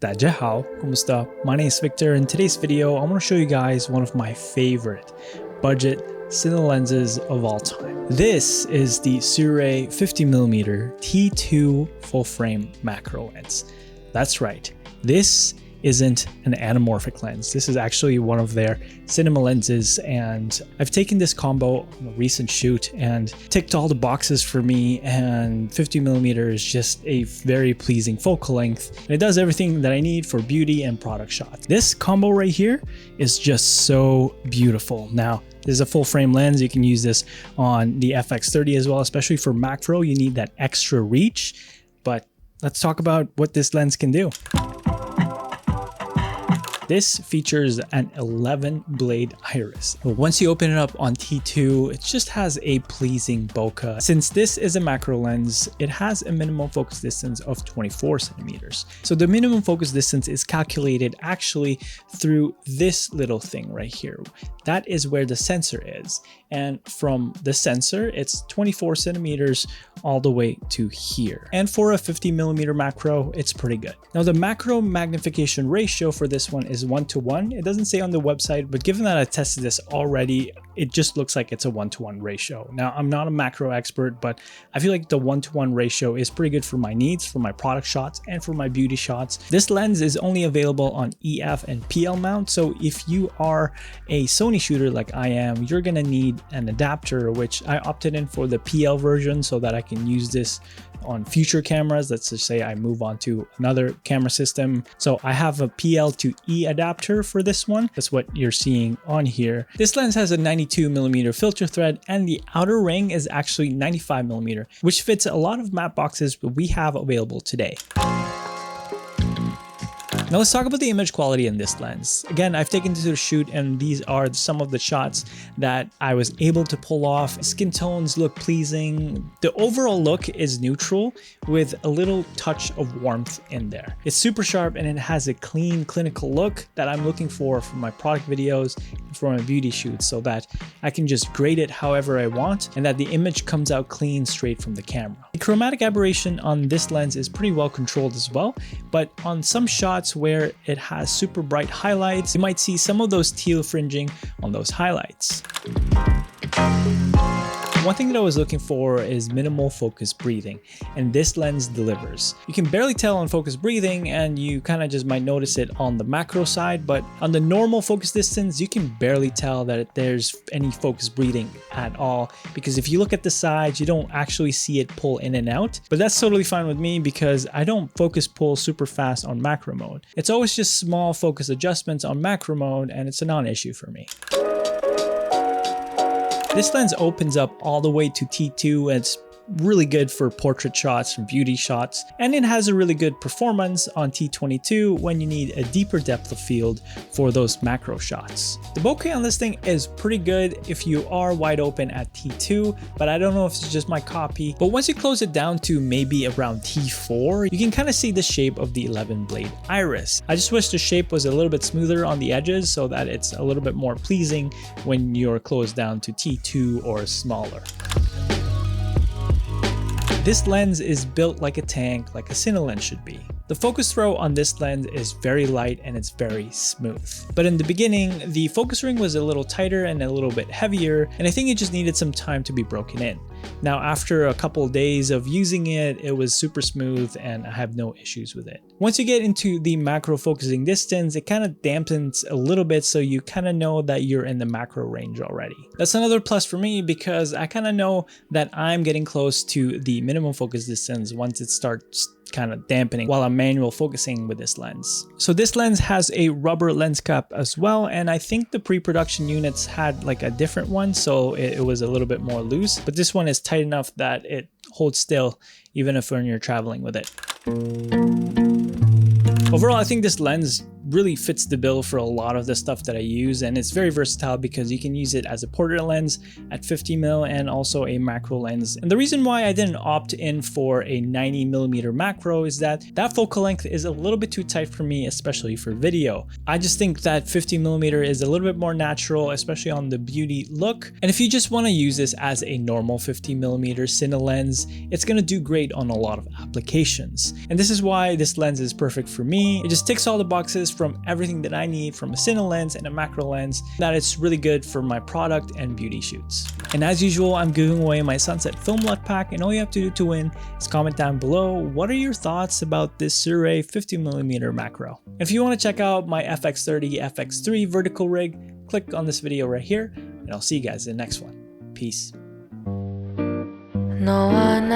Dajahao, kumusta? My name is Victor. In today's video, I want to show you guys one of my favorite budget cine lenses of all time. This is the Sirui 50mm T2 full frame macro lens. That's right, this isn't an anamorphic lens. This is actually one of their cinema lenses, and I've taken this combo on a recent shoot and ticked all the boxes for me, and 50mm is just a very pleasing focal length, and it does everything that I need for beauty and product shots. This combo right here is just so beautiful. Now, this is a full frame lens. You can use this on the FX30 as well, especially for macro. You need that extra reach, but let's talk about what this lens can do. This features an 11 blade iris. Once you open it up on T2, it just has a pleasing bokeh. Since this is a macro lens, it has a minimum focus distance of 24 centimeters. So the minimum focus distance is calculated actually through this little thing right here. That is where the sensor is. And from the sensor, it's 24 centimeters all the way to here. And for a 50mm macro, it's pretty good. Now the macro magnification ratio for this one is 1:1. It doesn't say on the website, but given that I tested this already, it just looks like it's a 1:1 ratio. Now I'm not a macro expert, but I feel like the 1:1 ratio is pretty good for my needs, for my product shots, and for my beauty shots. This lens is only available on EF and PL mount. So if you are a Sony shooter like I am, you're gonna need an adapter, which I opted in for the PL version so that I can use this on future cameras. Let's just say I move on to another camera system. So I have a PL to E adapter for this one. That's what you're seeing on here. This lens has a 92mm filter thread, and the outer ring is actually 95mm, which fits a lot of matte boxes that we have available today. Now let's talk about the image quality in this lens. Again, I've taken this to the shoot, and these are some of the shots that I was able to pull off. Skin tones look pleasing. The overall look is neutral with a little touch of warmth in there. It's super sharp, and it has a clean, clinical look that I'm looking for my product videos and for my beauty shoots, so that I can just grade it however I want and that the image comes out clean straight from the camera. The chromatic aberration on this lens is pretty well controlled as well, but on some shots where it has super bright highlights, you might see some of those teal fringing on those highlights. One thing that I was looking for is minimal focus breathing, and this lens delivers. You can barely tell on focus breathing, and you kind of just might notice it on the macro side, but on the normal focus distance, you can barely tell that there's any focus breathing at all, because if you look at the sides, you don't actually see it pull in and out. But that's totally fine with me because I don't focus pull super fast on macro mode. It's always just small focus adjustments on macro mode, and it's a non-issue for me. This lens opens up all the way to T2, and it's really good for portrait shots and beauty shots, and it has a really good performance on T22 when you need a deeper depth of field for those macro shots. The bokeh on this thing is pretty good if you are wide open at T2, but I don't know if it's just my copy. But once you close it down to maybe around T4, you can kind of see the shape of the 11 blade iris. I just wish the shape was a little bit smoother on the edges so that it's a little bit more pleasing when you're closed down to T2 or smaller. This lens is built like a tank, like a cine lens should be. The focus throw on this lens is very light and it's very smooth. But in the beginning, the focus ring was a little tighter and a little bit heavier, and I think it just needed some time to be broken in. Now, after a couple of days of using it, it was super smooth and I have no issues with it. Once you get into the macro focusing distance, it kind of dampens a little bit, so you kind of know that you're in the macro range already. That's another plus for me because I kind of know that I'm getting close to the minimum focus distance once it starts kind of dampening while I'm manual focusing with this lens. So this lens has a rubber lens cap as well, and I think the pre-production units had like a different one, so it was a little bit more loose, but this one is tight enough that it holds still even if when you're traveling with it. Overall, I think this lens really fits the bill for a lot of the stuff that I use, and it's very versatile because you can use it as a portrait lens at 50mm and also a macro lens. And the reason why I didn't opt in for a 90mm macro is that focal length is a little bit too tight for me, especially for video. I just think that 50mm is a little bit more natural, especially on the beauty look. And if you just want to use this as a normal 50mm cine lens, it's going to do great on a lot of applications. And this is why this lens is perfect for me. It just ticks all the boxes from everything that I need from a cine lens and a macro lens, that it's really good for my product and beauty shoots. And as usual, I'm giving away my Sunset Film LUT pack, and all you have to do to win is comment down below what are your thoughts about this Sirui 50mm macro. And if you want to check out my FX30 FX3 vertical rig, click on this video right here, and I'll see you guys in the next one. Peace. No one